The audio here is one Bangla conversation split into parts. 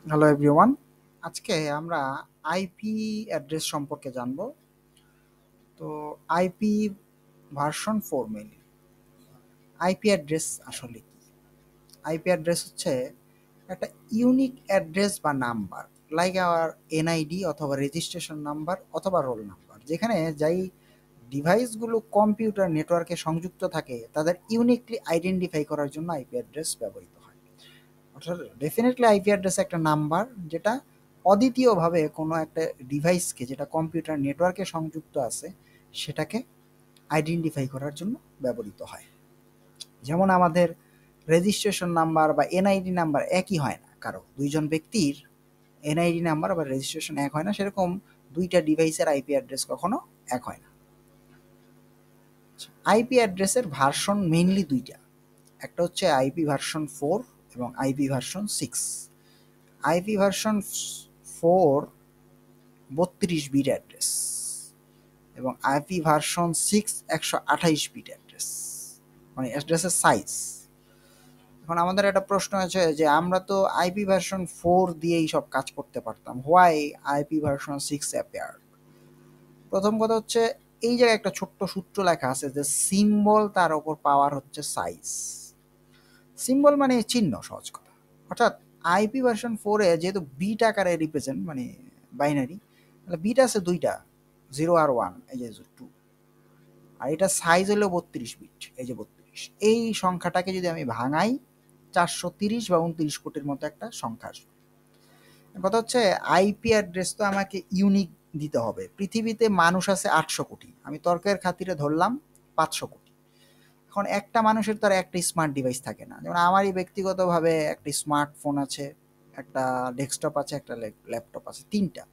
হ্যালো এভরিওয়ান, আজকে আমরা আইপি অ্যাড্রেস সম্পর্কে জানব। তো IP version 4 mainly. IP address আসলে কি? আইপি অ্যাড্রেস হচ্ছে একটা ইউনিক অ্যাড্রেস বা নাম্বার, লাইক আওয়ার এনআইডি অথবা রেজিস্ট্রেশন নাম্বার অথবা রোল নাম্বার, যেখানে যাই ডিভাইসগুলো কম্পিউটার নেটওয়ার্কে সংযুক্ত থাকে তাদের ইউনিকলি আইডেন্টিফাই করার জন্য আইপি অ্যাড্রেস ব্যবহৃত হয়। অর্থাৎ ডেফিনেটলি আইপি অ্যাড্রেস একটা নাম্বার যেটা অদ্বিতীয়ভাবে কোনো একটা ডিভাইসকে, যেটা কম্পিউটার নেটওয়ার্কে সংযুক্ত আছে, সেটাকে আইডেন্টিফাই করার জন্য ব্যবহৃত হয়। যেমন আমাদের রেজিস্ট্রেশন নাম্বার বা এনআইডি নাম্বার একই হয় না, কারো দুইজন ব্যক্তির এনআইডি নাম্বার বা রেজিস্ট্রেশন এক হয় না, সেরকম দুইটা ডিভাইসের আইপি অ্যাড্রেস কখনো এক হয় না। আইপি অ্যাড্রেসের ভার্সন মেইনলি দুইটা, একটা হচ্ছে আইপি ভার্সন 4 এবং IP version 6। IP version 4 32 bit address এবং আইপি ভার্সন 6 128 বিট অ্যাড্রেস, মানে অ্যাড্রেসের সাইজ। এখন আমাদের একটা প্রশ্ন আছে যে আমরা তো আইপি ভার্সন 4 দিয়েই সব কাজ করতে পারতাম, হোয়াই আইপি ভার্সন 6 অ্যাপিয়ার? প্রথম কথা হচ্ছে, এই জায়গায় একটা ছোট্ট সূত্র লেখা আছে যে সিম্বল তার উপর পাওয়ার হচ্ছে সাইজ। সিম্বল মানে চিহ্ন, সহজ কথা। অর্থাৎ আইপি ভার্সন 4 এ যেহেতু বিট আকারে রিপ্রেজেন্ট, মানে বাইনারি, তাহলে বিট আছে দুইটা, 0 আর 1, এই যে 2, আর এটা সাইজ হলো 32 বিট, এই যে 32। এই সংখ্যাটাকে যদি আমি ভাঙাই, 430 বা 29 কোটির মতো একটা সংখ্যা আসবে। কথা হচ্ছে আইপি অ্যাড্রেস তো আমাকে ইউনিক দিতে হবে। পৃথিবীতে মানুষ আছে 800 কোটি, আমি তর্কের খাতিরে ধরলাম 500 কোটি। এখন একটা মানুষের তো আর একটা স্মার্ট ডিভাইস থাকে না। যেমন আমারই ব্যক্তিগতভাবে একটা স্মার্টফোন আছে, একটা ডেস্কটপ আছে, একটা ল্যাপটপ আছে, তিনটা।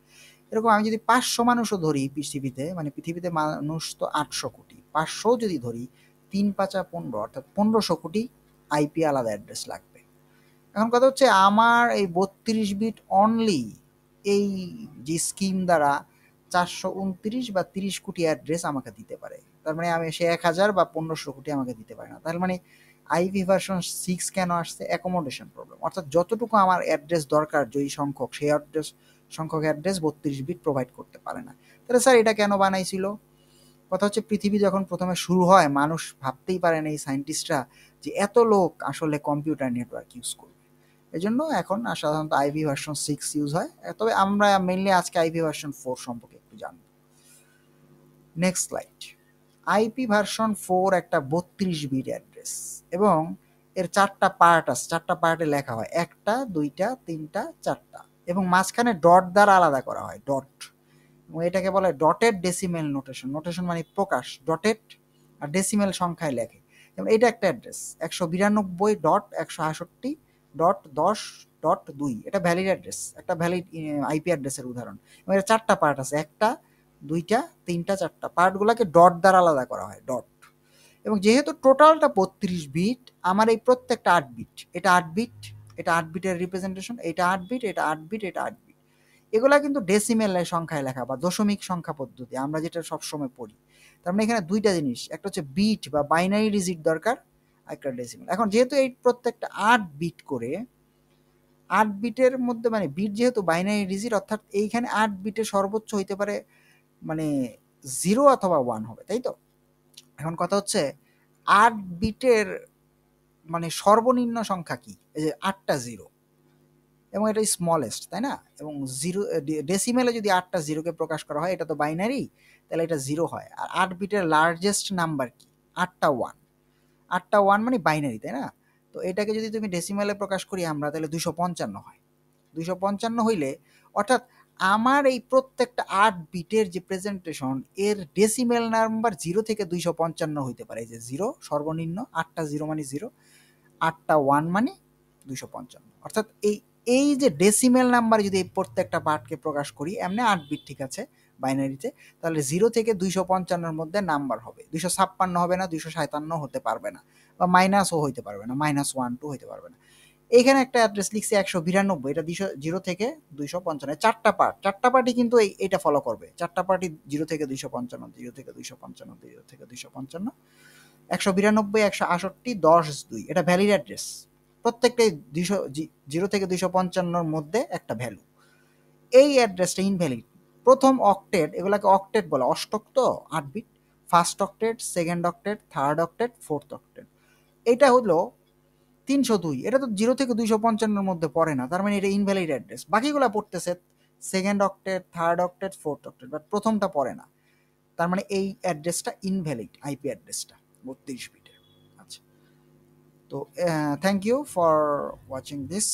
এরকম আমি যদি 500 মানুষও ধরি পৃথিবীতে, মানে পৃথিবীতে মানুষ তো 800 কোটি, 500 যদি ধরি, 3 পাঁচা 15, অর্থাৎ 1500 কোটি আইপি আলাদা অ্যাড্রেস লাগবে। এখন কথা হচ্ছে আমার এই 32 বিট অনলি এই যে স্কিম দ্বারা 429 বা 30 কোটি অ্যাড্রেস আমাকে দিতে পারে। তার মানে আমি সে 1000 বা 1500 কোটি আমাকে দিতে পারে না। তার মানে আইপি ভার্সন 6 কেন আসছে? Accommodation problem. অর্থাৎ যতটুকু আমার অ্যাড্রেস দরকার, যেই সংখ্যক, সেই অ্যাড্রেস সংখ্যক অ্যাড্রেস 32 বিট প্রোভাইড করতে পারে না। তাহলে স্যার এটা কেন বানাইছিল? কথা হচ্ছে পৃথিবী যখন প্রথমে শুরু হয়, মানুষ ভাবতেই পারেন, এই সায়েন্টিস্টরা, যে এত লোক আসলে কম্পিউটার নেটওয়ার্ক ইউজ করবে। এজন্য এখন সাধারণত আইপি ভার্সন 6 ইউজ হয়। তবে আমরা মেইনলি আজকে আইপি ভার্সন 4 সম্পর্কে একটু জানব। Next slide. আইপি ভার্সন 4 একটা 32 বিট অ্যাড্রেস এবং এর 4টা পার্ট আছে। 4টা পার্টে লেখা হয়, একটা, দুইটা, তিনটা, 4টা, এবং মাঝখানে ডট দ্বারা আলাদা করা হয়, ডট। এবং এটাকে বলে ডটেড ডেসিমেল নোটেশন। নোটেশন মানে প্রকাশ, ডটেড আর ডেসিমেল সংখ্যায় লেখে। এবং এটা একটা অ্যাড্রেস 192.168.10.2, এটা ভ্যালিড অ্যাড্রেস, একটা ভ্যালিড আইপি অ্যাড্রেসের উদাহরণ। এবং এটা 4টা পার্ট আছে, একটা, দুইটা, তিনটা, 4টা। পার্টগুলোকে ডট দ্বারা আলাদা করা হয়, ডট। এবং যেহেতু টোটালটা 32 বিট, আমার এই প্রত্যেকটা 8 বিট, এটা 8 বিট, এটা 8 বিটের রিপ্রেজেন্টেশন, এটা 8 বিট, এটা 8 বিট, এটা 8 বিট। এগুলা কিন্তু ডেসিমেল সংখ্যায় লেখা বা দশমিক সংখ্যা পদ্ধতি, আমরা যেটা সবসময় পড়ি। তার মানে এখানে দুইটা জিনিস, একটা হচ্ছে বিট বা বাইনারি ডিজিট দরকার, একটা ডেসিমেল। এখন যেহেতু এই প্রত্যেকটা 8 বিট করে, 8 বিটের মধ্যে, মানে বিট যেহেতু বাইনারি ডিজিট, অর্থাৎ এইখানে 8 বিটে সর্বোচ্চ হইতে পারে মানে 0 অথবা 1 হবে, তাই তো? এখন কথা হচ্ছে 8 বিটের মানে সর্বনিম্ন সংখ্যা কি? এই যে 8টা 0, এবং এটা স্মলেস্ট, তাই না? এবং 0 ডেসিমেলে যদি 8টা 0-কে প্রকাশ করা হয়, এটা তো বাইনারি, তাহলে এটা 0 হয়। আর 8 বিটের লার্জেস্ট নাম্বার কি? 8টা 1। 8টা 1 মানে বাইনারি, তাই না? তো এটাকে যদি তুমি ডেসিমেলে প্রকাশ করি আমরা, তাহলে 255 হয়। 255 হইলে, অর্থাৎ আমার এই প্রত্যেকটা 8 বিটের যে প্রেজেন্টেশন, এর ডেসিমেল নাম্বার 0 থেকে 255 হইতে পারে। এই যে 0 সর্বনিম্ন, 8টা 0 মানে 0, 8টা 1 মানে 255। অর্থাৎ এই যে ডেসিমেল নাম্বার যদি এই প্রত্যেকটা পার্টকে প্রকাশ করি, এমনি 8 বিট, ঠিক আছে, বাইনারিতে, তাহলে 0 থেকে 255-এর মধ্যে নাম্বার হবে। 256 হবে না, 257 হতে পারবে না, বা মাইনাসও হইতে পারবে না, -1 2 হইতে পারবে না। এইখানে একটা অ্যাড্রেস লিখছি 192, এটা 0 থেকে 255, 4টা পার্ট, 4টা পার্টই কিন্তু এইটা ফলো করবে। 4টা পার্টই 0 থেকে 255, 0 থেকে 255, 0 থেকে 255, 192, 168, 10 2, এটা ভ্যালিড অ্যাড্রেস। প্রত্যেকটাই 0 থেকে 255 মধ্যে একটা ভ্যালু। এই অ্যাড্রেসটা ইনভ্যালিড। প্রথম অক্টেট, এগুলাকে অক্টেট বলে, অষ্টক তো 8 bit. First octet, second octet, third octet, fourth octet. এটা হলো 302, এটা তো 0 থেকে 255 মধ্যে পড়ে না, তার মানে এটা ইনভ্যালিড অ্যাড্রেস। বাকিগুলা পড়তেছে second octet, third octet, fourth octet, but প্রথমটা পড়ে না, তার মানে এই অ্যাড্রেসটা ইনভ্যালিড, আইপি অ্যাড্রেসটা 32 বিটের। আচ্ছা, তো thank you for watching this.